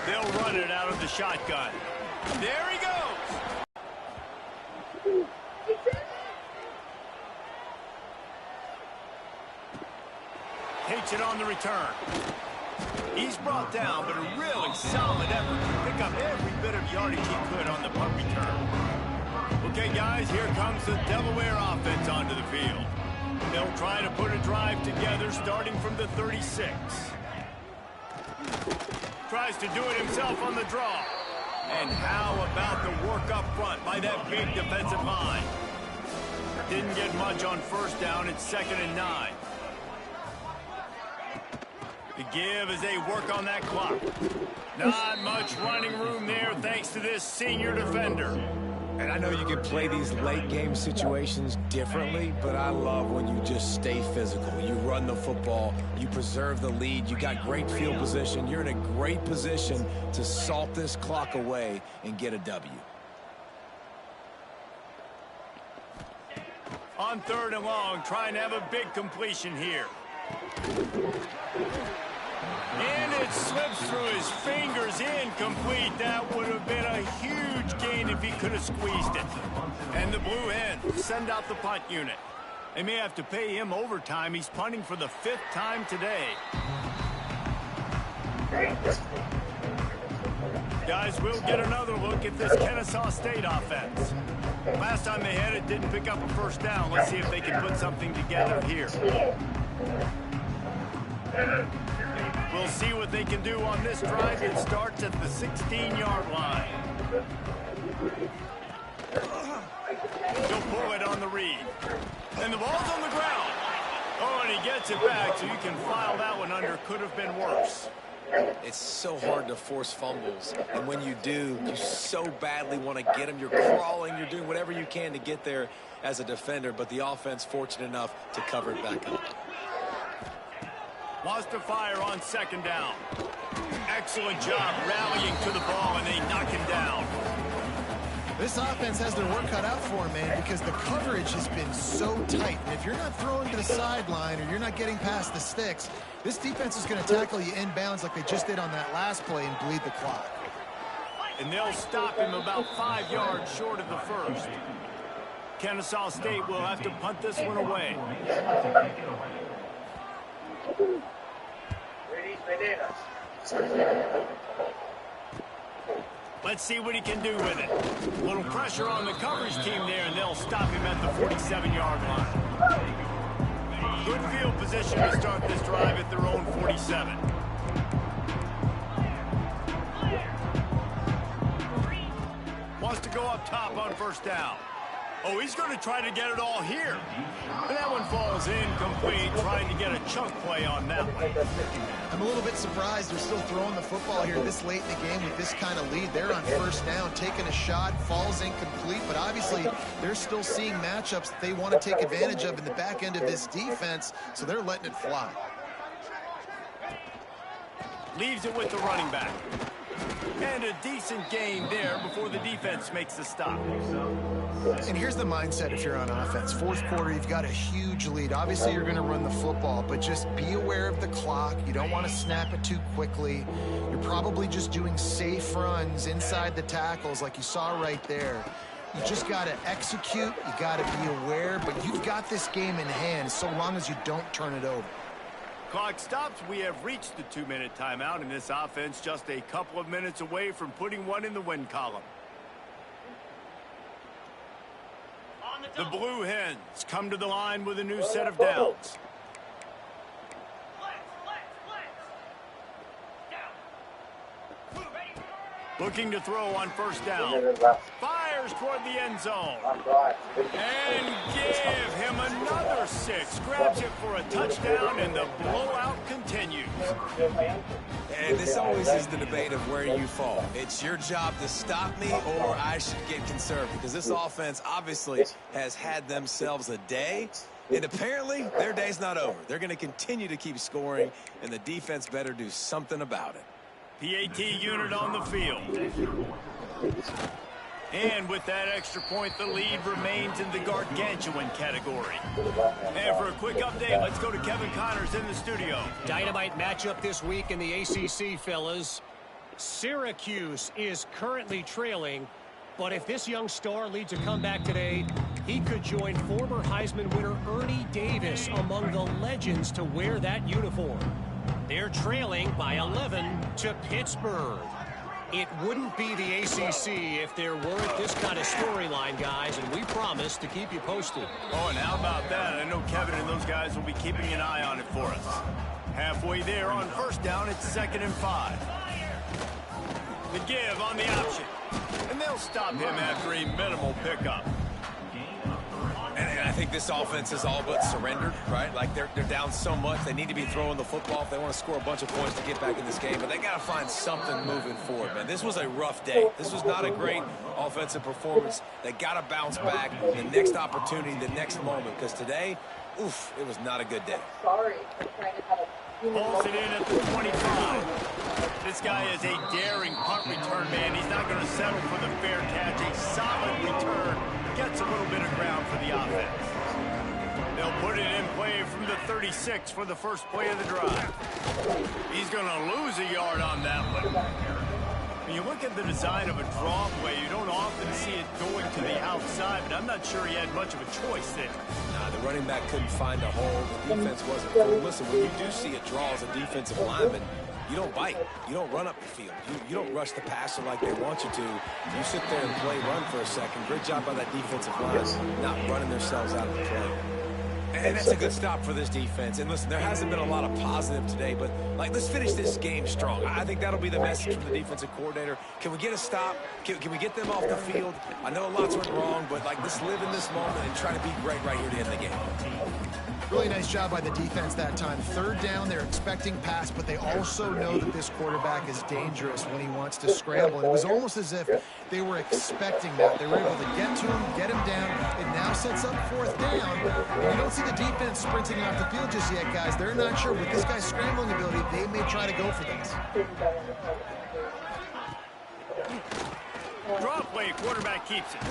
They'll run it out of the shotgun. There he goes. Takes it on the return. He's brought down, but a really solid effort to pick up every bit of yardage he could on the punt return. Okay, guys, here comes the Delaware offense onto the field. They'll try to put a drive together starting from the 36. Tries to do it himself on the draw. And how about the work up front by that big defensive line? Didn't get much on first down. It's 2nd and 9. The give as they work on that clock. Not much running room there thanks to this senior defender. And I know you can play these late game situations differently, but I love when you just stay physical. You run the football, you preserve the lead, you got great field position. You're in a great position to salt this clock away and get a W. On 3rd and long, trying to have a big completion here. And it slips through his fingers, incomplete. That would have been a huge gain if he could have squeezed it. And the Blue Hens send out the punt unit. They may have to pay him overtime. He's punting for the 5th time today. Guys, we'll get another look at this Kennesaw State offense. Last time they had it, didn't pick up a first down. Let's see if they can put something together here. We'll see what they can do on this drive. It starts at the 16-yard line. He'll pull it on the read. And the ball's on the ground. Oh, and he gets it back, so you can file that one under. Could have been worse. It's so hard to force fumbles, and when you do, you so badly want to get them. You're crawling, you're doing whatever you can to get there as a defender, but the offense fortunate enough to cover it back up. Wants to fire on 2nd down. Excellent job rallying to the ball, and they knock him down. This offense has their work cut out for them, man, because the coverage has been so tight. And if you're not throwing to the sideline or you're not getting past the sticks, this defense is going to tackle you inbounds like they just did on that last play and bleed the clock. And they'll stop him about 5 yards short of the 1st. Kennesaw State will have to punt this one away. Let's see what he can do with it. A little pressure on the coverage team there, and they'll stop him at the 47-yard line. Good field position to start this drive at their own 47. Wants to go up top on 1st down. Oh, he's going to try to get it all here. And that one falls incomplete, trying to get a chunk play on that one. I'm a little bit surprised they're still throwing the football here this late in the game with this kind of lead. They're on 1st down, taking a shot, falls incomplete, but obviously they're still seeing matchups that they want to take advantage of in the back end of this defense, so they're letting it fly. Leaves it with the running back. And a decent gain there before the defense makes the stop. And here's the mindset if you're on offense. 4th quarter, you've got a huge lead. Obviously, you're going to run the football, but just be aware of the clock. You don't want to snap it too quickly. You're probably just doing safe runs inside the tackles like you saw right there. You just got to execute. You got to be aware, but you've got this game in hand so long as you don't turn it over. Clock stops. We have reached the 2-minute timeout, and this offense just a couple of minutes away from putting one in the win column. The Blue Hens come to the line with a new set of downs. Looking to throw on 1st down. Fires toward the end zone. And give him another 6. Grabs it for a touchdown, and the blowout continues. And this always is the debate of where you fall. It's your job to stop me, or I should get conservative, because this offense obviously has had themselves a day, and apparently their day's not over. They're going to continue to keep scoring, and the defense better do something about it. PAT unit on the field. And with that extra point, the lead remains in the gargantuan category. And for a quick update, let's go to Kevin Connors in the studio. Dynamite matchup this week in the ACC, fellas. Syracuse is currently trailing, but if this young star leads a comeback today, he could join former Heisman winner Ernie Davis among the legends to wear that uniform. They're trailing by 11 to Pittsburgh. It wouldn't be the ACC if there weren't this kind of storyline, guys, and we promise to keep you posted. Oh, and how about that? I know Kevin and those guys will be keeping an eye on it for us. Halfway there on first down, it's 2nd and 5. The give on the option. And they'll stop him after a minimal pickup. And I think this offense is all but surrendered, right? Like they're down so much. They need to be throwing the football if they want to score a bunch of points to get back in this game. But they got to find something moving forward, man. This was a rough day. This was not a great offensive performance. They got to bounce back the next opportunity, the next moment. Because today, oof, it was not a good day. Sorry for trying to have a Pulls it in at the 25. This guy is a daring punt return man. He's not going to settle for the fair catch. A solid return. Gets a little bit of ground for the offense. They'll put it in play from the 36 for the first play of the drive. He's going to lose a yard on that one. When you look at the design of a draw play, you don't often see it going to the outside, but I'm not sure he had much of a choice there. Nah, the running back couldn't find a hole. The defense wasn't full. Listen, when you do see a draw as a defensive lineman, you don't bite. You don't run up the field. You don't rush the passer like they want you to. You sit there and play run for a second. Great job by that defensive line, not running themselves out of the play. And that's a good stop for this defense. And listen, there hasn't been a lot of positive today, but like, let's finish this game strong. I think that'll be the message from the defensive coordinator. Can we get a stop? Can we get them off the field? I know lots went wrong, but like, let's live in this moment and try to be great right here to end the game. Really nice job by the defense that time. 3rd down, they're expecting pass, but they also know that this quarterback is dangerous when he wants to scramble. And it was almost as if they were expecting that. They were able to get to him, get him down. It now sets up 4th down. You don't see the defense sprinting off the field just yet, guys. They're not sure. With this guy's scrambling ability, they may try to go for this. Draw play, quarterback keeps it.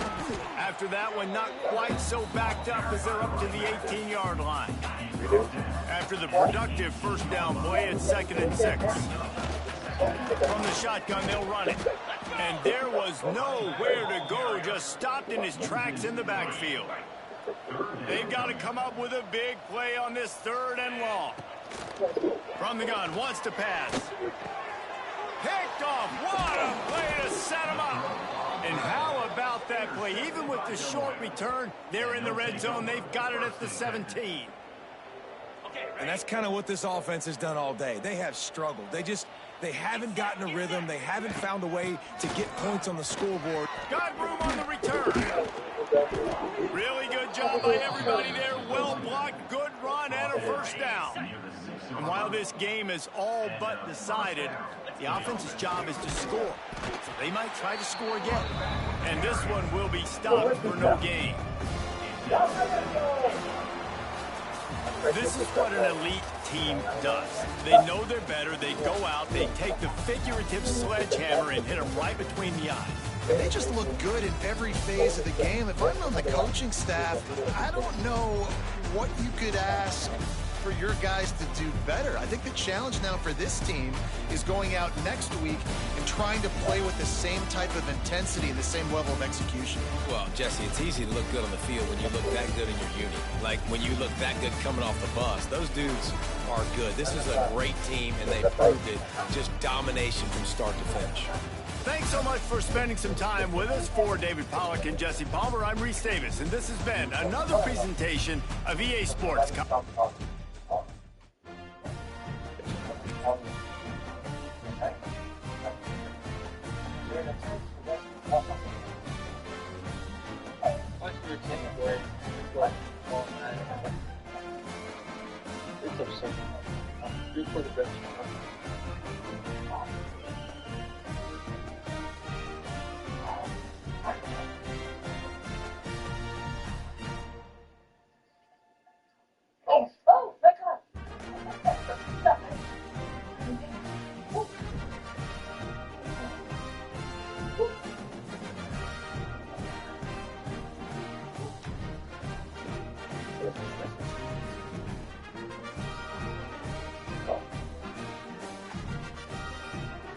After that one, not quite so backed up as they're up to the 18-yard line. After the productive first down play, it's 2nd and 6. From the shotgun, they'll run it. And there was nowhere to go, just stopped in his tracks in the backfield. They've got to come up with a big play on this 3rd and long. From the gun, wants to pass. Picked off. What a play to set him up. And how about that play? Even with the short return, they're in the red zone. They've got it at the 17. And that's kind of what this offense has done all day. They have struggled. They haven't gotten a rhythm. They haven't found a way to get points on the scoreboard. Got room on the return. Really good job by everybody there. Well blocked, good run, and a first down. And while this game is all but decided, the offense's job is to score. So they might try to score again. And this one will be stopped for no gain. This is what an elite team does. They know they're better. They go out. They take the figurative sledgehammer and hit them right between the eyes. They just look good in every phase of the game. If I'm on the coaching staff, I don't know what you could ask for your guys to do better. I think the challenge now for this team is going out next week and trying to play with the same type of intensity and the same level of execution. Well, Jesse, it's easy to look good on the field when you look that good in your unit. Like when you look that good coming off the bus. Those dudes are good. This is a great team, and they proved it. Just domination from start to finish. Thanks so much for spending some time with us. For David Pollack and Jesse Palmer, I'm Reese Davis, and this has been another presentation of EA Sports. It's upsetting. Good for the bench. Oh, my God.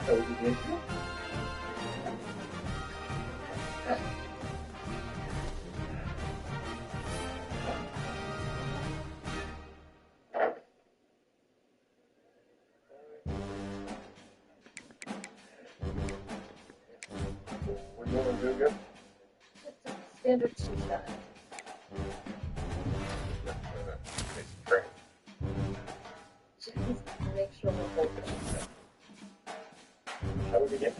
That was the issue. Standard two shot. Just make sure we're both. How would you get?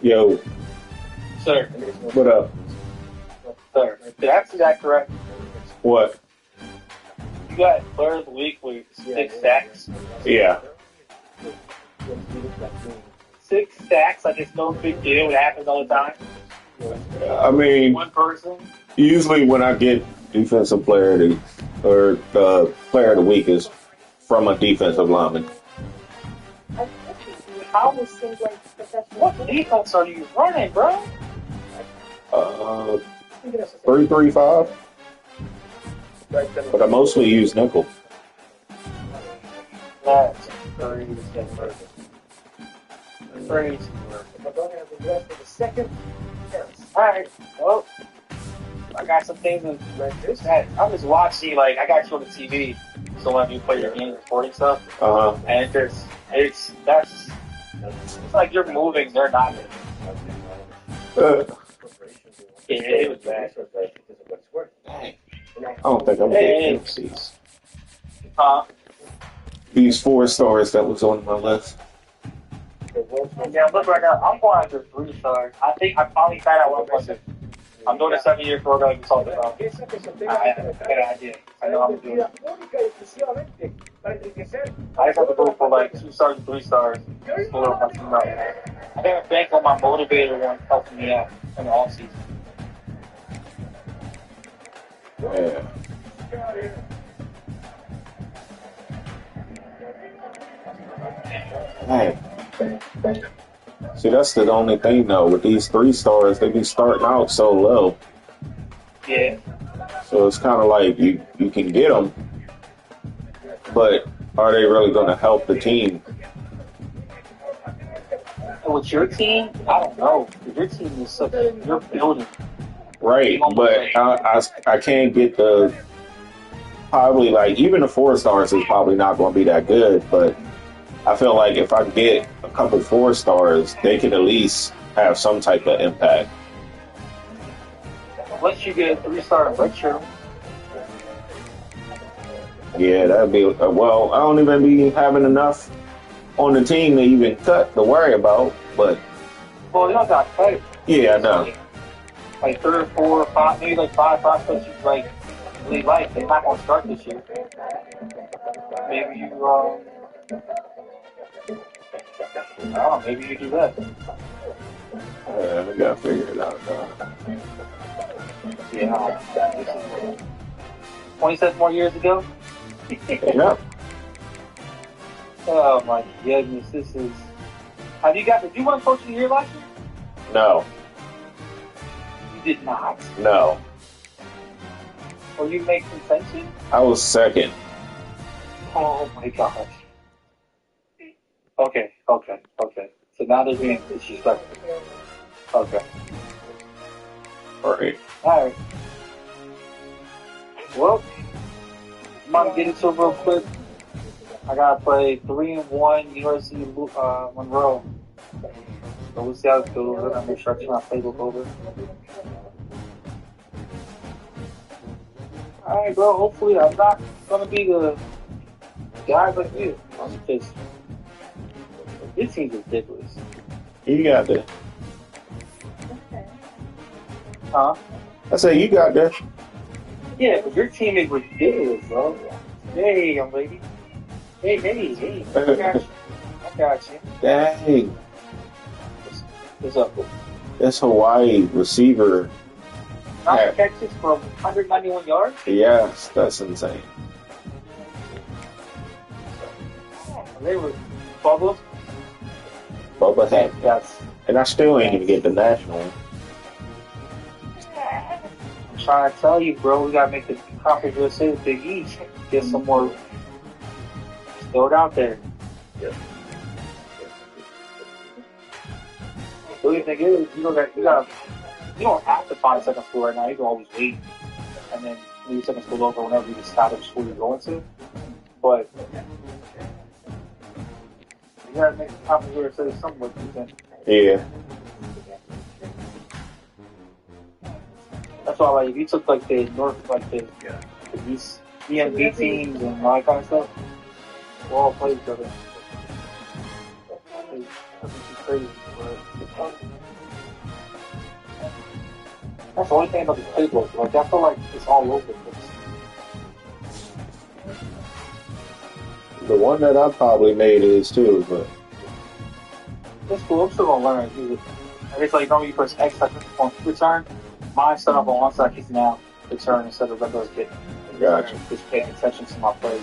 Yo, Sir, what up? sir, did I see that correct? What? You got player of the week with 6 sacks. Yeah. 6 sacks, like it's no big deal. It happens all the time. I mean, One person. usually when I get defensive player of the, or player of the week is from a defensive lineman. How was things like professional? What defense are you running, bro? 3-3-5. But I mostly use nickel. That's crazy. Crazy. Alright, well, I got some things that I'm just watching, like, I got you on the TV, so when you play your games, recording stuff, and it's like you're moving, they're not moving. It was bad. I don't think I'm getting these. These 4 stars that was on my list. Yeah, look right now, I'm going after 3 stars. I think I finally found out what I'm going to do. I'm doing a 7-year program you talked about. I have a good idea. I know I'm doing it. I just have to go for like 2 stars and 3 stars. Just a little much enough. I think bank on my motivator one helping me out in the off season. Yeah. Hey. See, that's the only thing though. With these 3 stars, they be starting out so low. Yeah. So it's kind of like you can get them, but are they really going to help the team? And with your team, I don't know. Your team is such you're building. Right, but I can't get the probably like even the 4 stars is probably not going to be that good, but I feel like if I get a couple 4 stars, they can at least have some type of impact. Unless you get a 3-star lecture. Yeah, that'd be well. I don't even be having enough on the team to even cut to worry about. But well, you don't got cut. Yeah, I know. Like 3 or 4 or 5, maybe like 5 prospects you like really like. They're not gonna start this year. Maybe you I don't know, maybe you do that. Yeah, we gotta figure it out. Yeah, this is 27 more years ago. Yep. Oh my goodness, this is. Did you win Coach of the Year last year? No. You did not. No. Or you make contention? I was second. Oh my gosh. Okay. So now they're being disrespectful. Okay. Alright. Alright. Well, I'm gonna get into it real quick. I gotta play 3-1 University of Monroe. So we'll see how it goes. I'm gonna make sure I turn my playbook over. Alright, bro. Hopefully, I'm not gonna be the guys like you. Because this seems ridiculous. You got this. Okay. Huh? I say you got this. Yeah, but your team is ridiculous, bro. Hey, young lady. Hey. I got you. Dang. What's up? This Hawaii receiver. 9 catches for 191 yards? Yes, that's insane. They were Bubba. Bubba had, Yes. and I still ain't gonna get the national one. I'm trying to tell you, bro. We gotta make the Conference USA the Big East. Get some more. Throw it out there. Yeah. The only thing is, you don't have to find a second school right now. You can always wait, and then leave second school over whenever you decide which school you're going to. But you gotta make the Conference USA somewhat decent. Yeah. That's why, like, if you took like the North, like the East DMV teams and all that kind of stuff, we'll all play each other. It's crazy, but that's the only thing about the playbook. Like, I feel like it's all over the place. The one that I probably made is too, but It's cool. I'm still gonna learn. I guess like normally you press X like on return. Mine's set up on one side, kicking out return instead of regular hit. Gotcha. Just paying attention to my play.